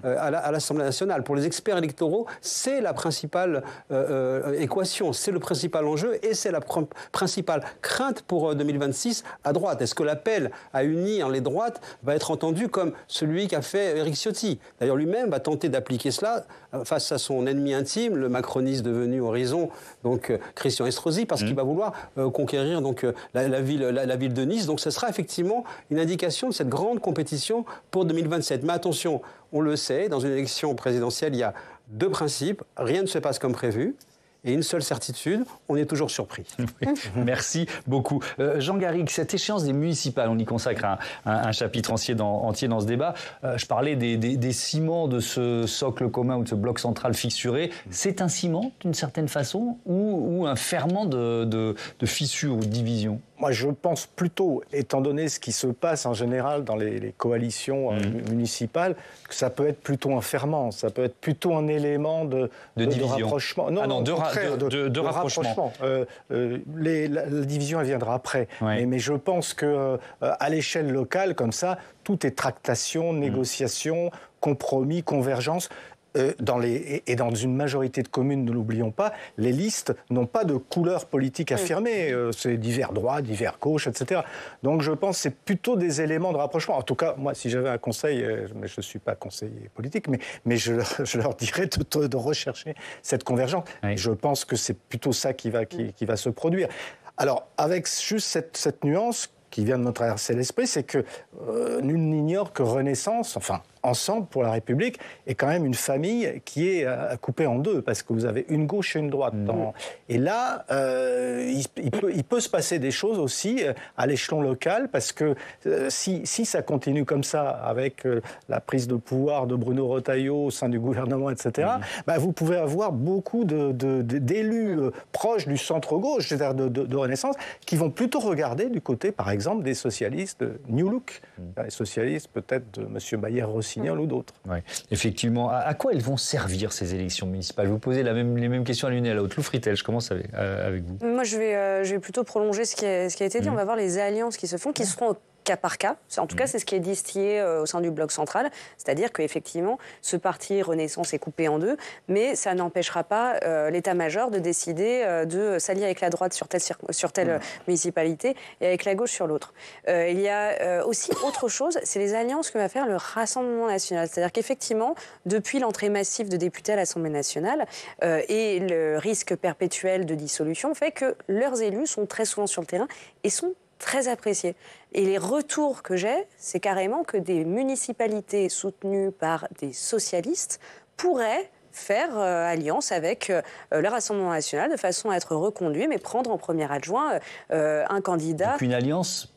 à l'Assemblée nationale. Pour les experts électoraux, c'est la principale équation, c'est le principal enjeu et c'est la principale crainte pour 2026 à droite. Est-ce que l'appel à unir les droites va être entendu comme celui qu'a fait Éric Ciotti? D'ailleurs, lui-même va tenter d'appliquer cela face à son ennemi intime, le macroniste devenu Horizon, donc Christian Estrosi, parce qu'il va vouloir conquérir donc la ville de Nice. Donc ce sera effectivement une indication de cette grande compétition pour 2027. Mais attention, on le sait, dans une élection présidentielle, il y a deux principes. Rien ne se passe comme prévu. Et une seule certitude, on est toujours surpris. Merci beaucoup. Jean Garrigue, cette échéance des municipales, on y consacre un chapitre entier dans ce débat. Je parlais des ciments de ce socle commun ou de ce bloc central fixuré. C'est un ciment, d'une certaine façon, ou un ferment de fissures ou de divisions? Moi, je pense plutôt, étant donné ce qui se passe en général dans les coalitions municipales, que ça peut être plutôt un ferment, ça peut être plutôt un élément de rapprochement. Non, de rapprochement. La division, elle viendra après. Ouais. Mais je pense qu'à l'échelle locale, comme ça, tout est tractation, négociation, compromis, convergence. Dans une majorité de communes, ne l'oublions pas, les listes n'ont pas de couleur politique affirmée. C'est divers droits, divers gauches, etc. Donc je pense que c'est plutôt des éléments de rapprochement. En tout cas, moi, si j'avais un conseil, mais je ne suis pas conseiller politique, mais je leur dirais de rechercher cette convergence. Oui. Je pense que c'est plutôt ça qui va se produire. Alors, avec juste cette nuance qui vient de me traverser l'esprit, c'est que nul n'ignore que Renaissance, enfin Ensemble pour la République, est quand même une famille qui est coupée en deux, parce que vous avez une gauche et une droite. Et là, il peut se passer des choses aussi à l'échelon local, parce que si ça continue comme ça, avec la prise de pouvoir de Bruno Retailleau au sein du gouvernement, etc., vous pouvez avoir beaucoup d'élus proches du centre-gauche, c'est-à-dire de Renaissance, qui vont plutôt regarder du côté, par exemple, des socialistes New Look, les socialistes peut-être de M. Bayer-Rossignol ou d'autres. Ouais. Effectivement. À quoi elles vont servir ces élections municipales? Vous posez les mêmes questions à l'une et à l'autre. Lou Fritel, je commence avec vous. Moi, je vais plutôt prolonger ce qui a été dit. On va voir les alliances qui se font, qui seront cas par cas. En tout cas, c'est ce qui est distillé au sein du bloc central. C'est-à-dire qu'effectivement, ce parti Renaissance est coupé en deux, mais ça n'empêchera pas l'état-major de décider de s'allier avec la droite sur telle municipalité et avec la gauche sur l'autre. Il y a aussi autre chose, c'est les alliances que va faire le Rassemblement national. C'est-à-dire qu'effectivement, depuis l'entrée massive de députés à l'Assemblée nationale et le risque perpétuel de dissolution fait que leurs élus sont très souvent sur le terrain et sont très apprécié. Et les retours que j'ai, c'est carrément que des municipalités soutenues par des socialistes pourraient faire alliance avec le Rassemblement national de façon à être reconduit, mais prendre en premier adjoint un candidat. Donc une alliance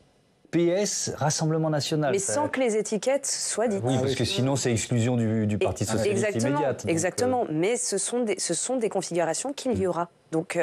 PS, Rassemblement national. Mais sans que les étiquettes soient dites. Oui, parce que sinon c'est exclusion du Parti socialiste immédiate. Exactement, mais ce sont des configurations qu'il y aura. Donc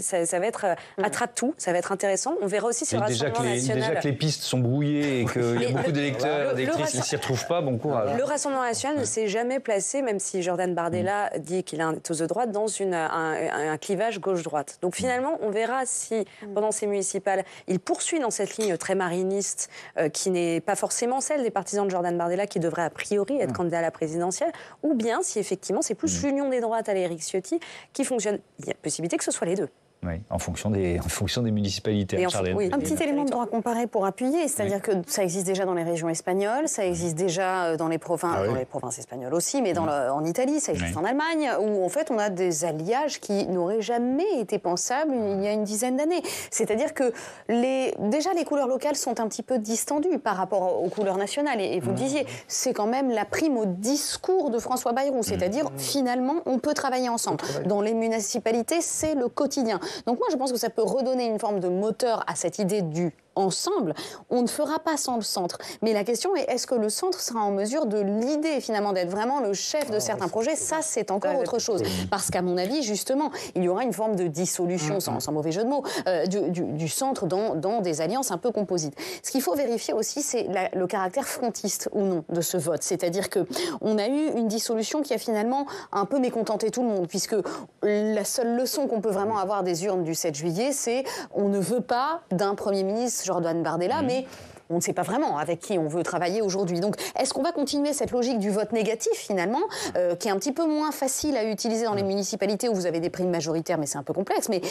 ça va être attrape-tout, ça va être intéressant. On verra aussi sur le Rassemblement national. Déjà que les pistes sont brouillées et qu'il y a beaucoup d'électeurs, d'électrices qui ne s'y retrouvent pas, bon courage. Le Rassemblement national ne s'est jamais placé, même si Jordan Bardella dit qu'il a un tous de droite, dans un clivage gauche-droite. Donc finalement, on verra si, pendant ces municipales, il poursuit dans cette ligne très mariniste, qui n'est pas forcément celle des partisans de Jordan Bardella, qui devrait a priori être candidat à la présidentielle, ou bien si effectivement c'est plus l'union des droites à l'Éric Ciotti qui fonctionne. Il y a possibilité que ce soit les deux. Oui, en fonction des municipalités. Un petit élément de droit comparé pour appuyer, c'est-à-dire que ça existe déjà dans les régions espagnoles, ça existe déjà dans les provinces espagnoles aussi, mais en Italie, ça existe en Allemagne, où en fait on a des alliages qui n'auraient jamais été pensables il y a une dizaine d'années. C'est-à-dire que déjà les couleurs locales sont un petit peu distendues par rapport aux couleurs nationales. Et vous le disiez, c'est quand même la prime au discours de François Bayrou, c'est-à-dire finalement on peut travailler ensemble. Dans les municipalités, c'est le quotidien. Donc moi, je pense que ça peut redonner une forme de moteur à cette idée du ensemble. On ne fera pas sans le centre. Mais la question est, est-ce que le centre sera en mesure de l'idée, finalement, d'être vraiment le chef de certains projets? Ça, c'est encore autre chose. Parce qu'à mon avis, justement, il y aura une forme de dissolution, sans mauvais jeu de mots, du centre dans des alliances un peu composites. Ce qu'il faut vérifier aussi, c'est le caractère frontiste ou non de ce vote. C'est-à-dire qu'on a eu une dissolution qui a finalement un peu mécontenté tout le monde, puisque la seule leçon qu'on peut vraiment avoir des urnes du 7 juillet, c'est on ne veut pas d'un Premier ministre Jordan Bardella, mais on ne sait pas vraiment avec qui on veut travailler aujourd'hui. Donc, est-ce qu'on va continuer cette logique du vote négatif, finalement, qui est un petit peu moins facile à utiliser dans les municipalités où vous avez des primes majoritaires, mais c'est un peu complexe. Mais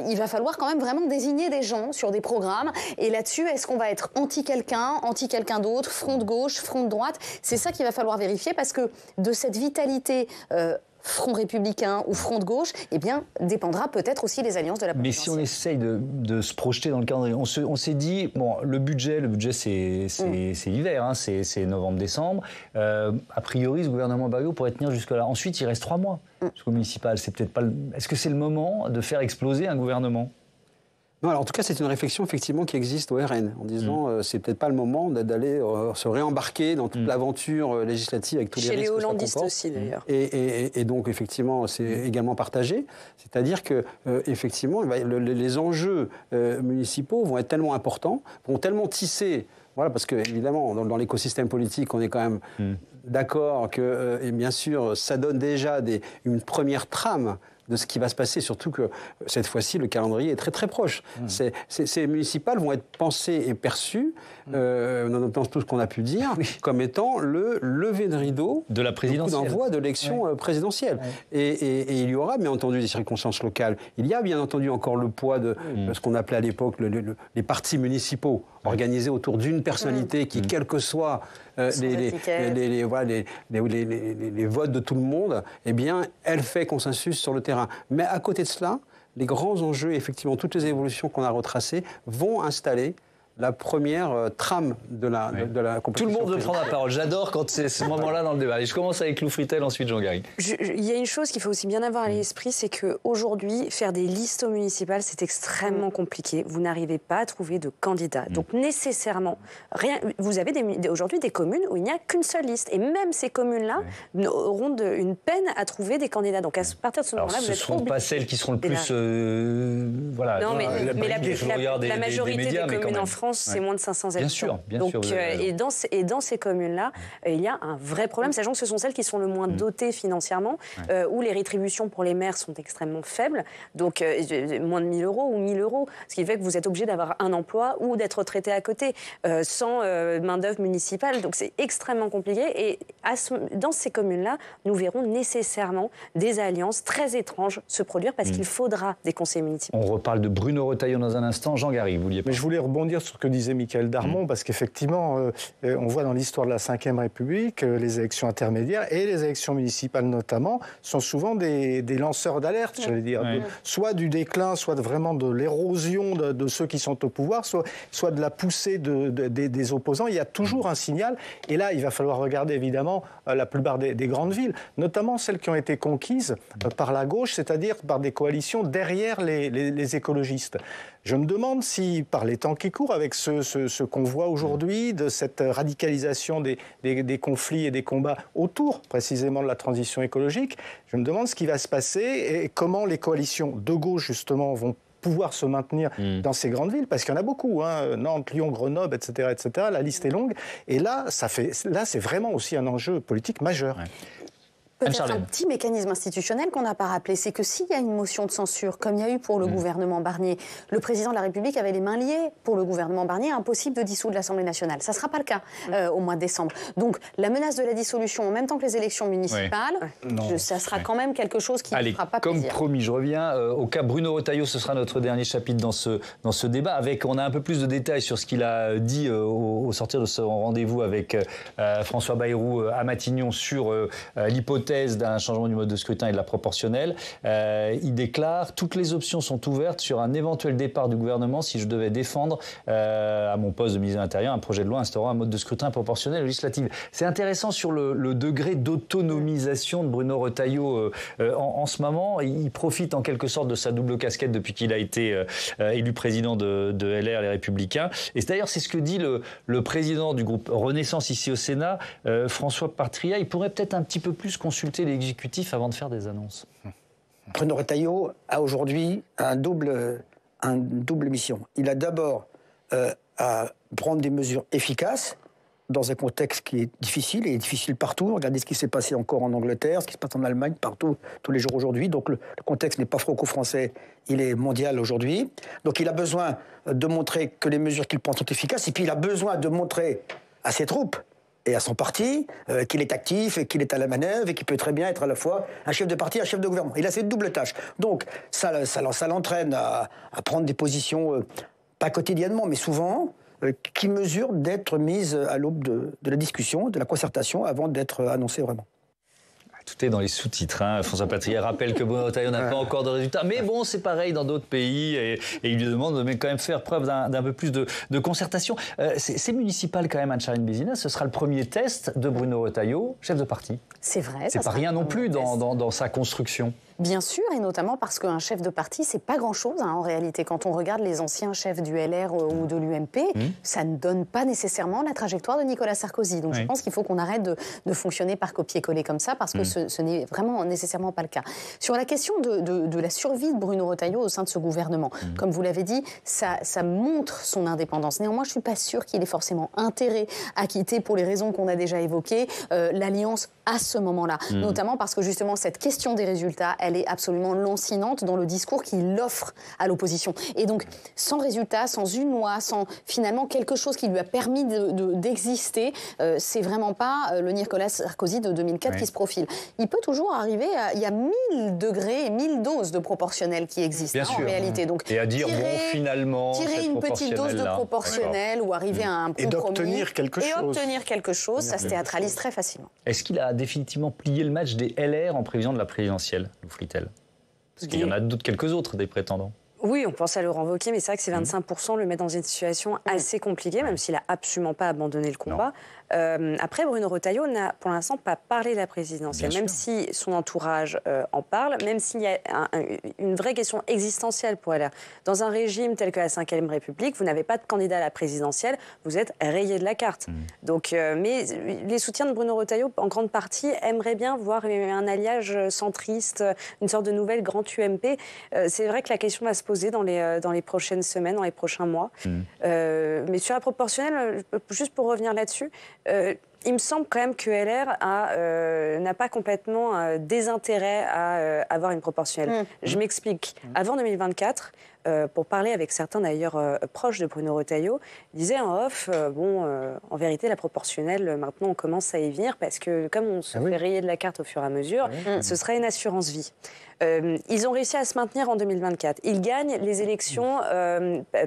il va falloir quand même vraiment désigner des gens sur des programmes. Et là-dessus, est-ce qu'on va être anti-quelqu'un d'autre, front de gauche, front de droite? C'est ça qu'il va falloir vérifier, parce que de cette vitalité front républicain ou front de gauche, eh bien, dépendra peut-être aussi les alliances de la présidentielle. Mais si on essaye de se projeter dans le calendrier, on s'est dit, bon, le budget c'est l'hiver, hein, c'est novembre-décembre. A priori, ce gouvernement Bayrou pourrait tenir jusque-là. Ensuite, il reste 3 mois jusqu'au municipal. C'est peut-être pas. Est-ce que c'est le moment de faire exploser un gouvernement ? Non, alors en tout cas, c'est une réflexion effectivement qui existe au RN, en disant c'est peut-être pas le moment d'aller se réembarquer dans toute l'aventure législative avec tous les risques que ça comporte. Chez les hollandistes aussi, d'ailleurs. Et donc, effectivement, c'est également partagé. C'est-à-dire que, effectivement, les enjeux municipaux vont être tellement importants, vont tellement tisser. Voilà, parce que, évidemment, dans l'écosystème politique, on est quand même d'accord que, et bien sûr, ça donne déjà une première trame de ce qui va se passer, surtout que cette fois-ci, le calendrier est très très proche. Ces municipales vont être pensées et perçues, on pense tout ce qu'on a pu dire, comme étant le lever de rideau de la présidentielle, d'envoi de l'élection présidentielle. Et il y aura bien entendu des circonstances locales. Il y a bien entendu encore le poids de ce qu'on appelait à l'époque les partis municipaux, organisés autour d'une personnalité qui, quel que soit les votes de tout le monde, eh bien, elle fait consensus sur le terrain. Mais à côté de cela, les grands enjeux, effectivement, toutes les évolutions qu'on a retracées vont installer la première trame de la compétition. Tout le monde veut prendre la parole. J'adore quand c'est ce moment-là dans le débat. Allez, je commence avec Lou Fritel, ensuite Jean-Garry. Il y a une chose qu'il faut aussi bien avoir à l'esprit, c'est qu'aujourd'hui, faire des listes municipales, c'est extrêmement compliqué. Vous n'arrivez pas à trouver de candidats. Donc nécessairement, vous avez aujourd'hui des communes où il n'y a qu'une seule liste. Et même ces communes-là auront une peine à trouver des candidats. Donc à partir de ce moment-là, vous êtes obligé. Ce ne sont pas celles qui seront le plus... non, mais la majorité des communes en France, c'est moins de 500 habitants. Bien sûr. Et dans ces communes-là, il y a un vrai problème, sachant que ce sont celles qui sont le moins dotées financièrement, où les rétributions pour les maires sont extrêmement faibles, donc moins de 1 000 € ou 1 000 €, ce qui fait que vous êtes obligé d'avoir un emploi ou d'être retraité à côté, sans main-d'œuvre municipale. Donc c'est extrêmement compliqué. Et dans ces communes-là, nous verrons nécessairement des alliances très étranges se produire, parce qu'il faudra des conseils municipaux. On reparle de Bruno Retailleau dans un instant. Jean-Garry, vous vouliez pas... Mais je voulais rebondir sur ce que disait Michael Darmon, parce qu'effectivement, on voit dans l'histoire de la Ve République, les élections intermédiaires et les élections municipales notamment sont souvent des lanceurs d'alerte, j'allais dire, soit du déclin, soit vraiment de l'érosion de ceux qui sont au pouvoir, soit de la poussée des opposants. Il y a toujours un signal, et là, il va falloir regarder évidemment la plupart des grandes villes, notamment celles qui ont été conquises par la gauche, c'est-à-dire par des coalitions derrière les écologistes. Je me demande si, par les temps qui courent, avec ce qu'on voit aujourd'hui, de cette radicalisation des conflits et des combats autour, précisément, de la transition écologique, je me demande ce qui va se passer et comment les coalitions de gauche, justement, vont pouvoir se maintenir dans ces grandes villes, parce qu'il y en a beaucoup, Nantes, Lyon, Grenoble, etc., la liste est longue. Et là, c'est vraiment aussi un enjeu politique majeur. Peut-être un petit mécanisme institutionnel qu'on n'a pas rappelé, c'est que s'il y a une motion de censure, comme il y a eu pour le gouvernement Barnier, le président de la République avait les mains liées pour le gouvernement Barnier, impossible de dissoudre l'Assemblée nationale. Ça ne sera pas le cas au mois de décembre. Donc la menace de la dissolution en même temps que les élections municipales, ça sera quand même quelque chose qui ne fera pas plaisir. Comme promis, je reviens au cas Bruno Retailleau, ce sera notre dernier chapitre dans ce débat, on a un peu plus de détails sur ce qu'il a dit au sortir de ce rendez-vous avec François Bayrou à Matignon sur l'hypothèse d'un changement du mode de scrutin et de la proportionnelle. Il déclare « Toutes les options sont ouvertes sur un éventuel départ du gouvernement si je devais défendre à mon poste de ministre de l'Intérieur un projet de loi instaurant un mode de scrutin proportionnel législatif ». C'est intéressant sur le degré d'autonomisation de Bruno Retailleau en ce moment. Il profite en quelque sorte de sa double casquette depuis qu'il a été élu président de LR, les Républicains. Et d'ailleurs, c'est ce que dit le président du groupe Renaissance ici au Sénat, François Patria. Il pourrait peut-être un petit peu plus consulter l'exécutif avant de faire des annonces. Bruno Retailleau a aujourd'hui un double mission. Il a d'abord à prendre des mesures efficaces dans un contexte qui est difficile, et difficile partout. Regardez ce qui s'est passé encore en Angleterre, ce qui se passe en Allemagne, partout, tous les jours aujourd'hui. Donc le contexte n'est pas franco-français, il est mondial aujourd'hui. Donc il a besoin de montrer que les mesures qu'il prend sont efficaces, et puis il a besoin de montrer à ses troupes et à son parti qu'il est actif et qu'il est à la manœuvre et qu'il peut très bien être à la fois un chef de parti et un chef de gouvernement. Il a cette double tâche. Donc ça l'entraîne à prendre des positions, pas quotidiennement, mais souvent, qui mesurent d'être mises à l'aube de la discussion, de la concertation, avant d'être annoncées vraiment. Tout est dans les sous-titres. François Patria rappelle que Bruno Retailleau n'a pas encore de résultats. Mais bon, c'est pareil dans d'autres pays. Et il lui demande de quand même faire preuve d'un peu plus de concertation. C'est municipal quand même, Anne-Charline Bézina. Ce sera le premier test de Bruno Retailleau, chef de parti. C'est vrai. C'est pas rien non plus dans sa construction. Bien sûr, et notamment parce qu'un chef de parti, c'est pas grand-chose en réalité. Quand on regarde les anciens chefs du LR ou de l'UMP, ça ne donne pas nécessairement la trajectoire de Nicolas Sarkozy. Donc je pense qu'il faut qu'on arrête de fonctionner par copier-coller comme ça, parce que ce n'est vraiment nécessairement pas le cas. Sur la question de la survie de Bruno Retailleau au sein de ce gouvernement, comme vous l'avez dit, ça montre son indépendance. Néanmoins, je suis pas sûre qu'il ait forcément intérêt à quitter, pour les raisons qu'on a déjà évoquées, l'Alliance à ce moment-là. Notamment parce que justement, cette question des résultats, elle est absolument lancinante dans le discours qu'il offre à l'opposition. Et donc, sans résultat, sans une loi, sans finalement quelque chose qui lui a permis d'exister, c'est vraiment pas le Nicolas Sarkozy de 2004 qui se profile. Il peut toujours arriver il y a 1000 degrés et 1000 doses de proportionnel qui existent en réalité. Donc, et à dire, finalement, tirer une petite dose de proportionnel ou arriver à un compromis. Et d'obtenir quelque chose. Ça se théâtralise très facilement. Est-ce qu'il a définitivement plié le match des LR en prévision de la présidentielle, Lou Fritel? Parce qu'il y en a quelques autres des prétendants. Oui, on pense à Laurent Wauquiez, mais c'est vrai que ces 25% le mettent dans une situation assez compliquée, même s'il n'a absolument pas abandonné le combat. Après, Bruno Retailleau n'a pour l'instant pas parlé de la présidentielle, même si son entourage en parle, même s'il y a une vraie question existentielle pour LR. Dans un régime tel que la Ve République, vous n'avez pas de candidat à la présidentielle, vous êtes rayé de la carte. Donc, mais les soutiens de Bruno Retailleau, en grande partie, aimeraient bien voir un alliage centriste, une sorte de nouvelle grande UMP. C'est vrai que la question va se poser dans les prochaines semaines, dans les prochains mois. Mais sur la proportionnelle, juste pour revenir là-dessus, il me semble quand même que LR n'a pas complètement désintérêt à avoir une proportionnelle. Je m'explique. Avant 2024, pour parler avec certains d'ailleurs proches de Bruno Retailleau, il disait en off, en vérité la proportionnelle, maintenant on commence à y venir parce que comme on se fait rayer de la carte au fur et à mesure, ce serait une assurance vie. Ils ont réussi à se maintenir en 2024. Ils gagnent les élections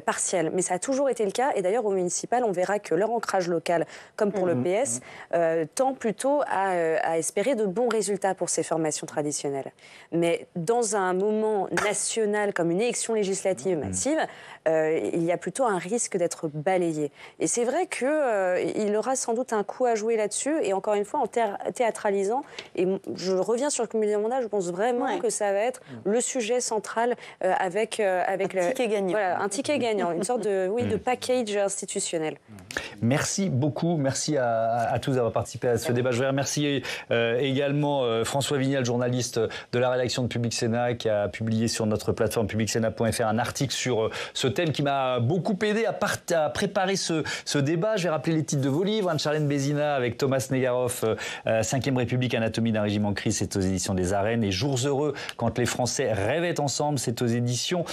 partielles, mais ça a toujours été le cas. Et d'ailleurs, au municipal, on verra que leur ancrage local, comme pour le PS, tend plutôt à espérer de bons résultats pour ces formations traditionnelles. Mais dans un moment national comme une élection législative massive, il y a plutôt un risque d'être balayé. Et c'est vrai qu'il aura sans doute un coup à jouer là-dessus. Et encore une fois, en théâtralisant, et je reviens sur le cumul des mandats, je pense vraiment que ça va être le sujet central avec un ticket gagnant. Voilà, un ticket gagnant, une sorte de package institutionnel. Merci beaucoup. Merci à à tous d'avoir participé à ce débat. Je vais remercier également François Vignal, journaliste de la rédaction de Public Sénat, qui a publié sur notre plateforme publicsénat.fr un article sur ce thème qui m'a beaucoup aidé à préparer ce débat. Je vais rappeler les titres de vos livres. Anne-Charlène Bézina avec Thomas Negaroff, 5e République, anatomie d'un régime en crise, c'est aux éditions des Arènes. Et Jours heureux, quand les Français rêvaient ensemble, c'est aux éditions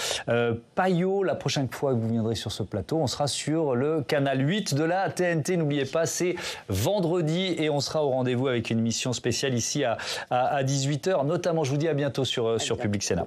Payot. La prochaine fois que vous viendrez sur ce plateau, on sera sur le canal 8 de la TNT. N'oubliez pas, c'est vendredi et on sera au rendez-vous avec une émission spéciale ici à 18h. Notamment, je vous dis à bientôt sur Public Sénat.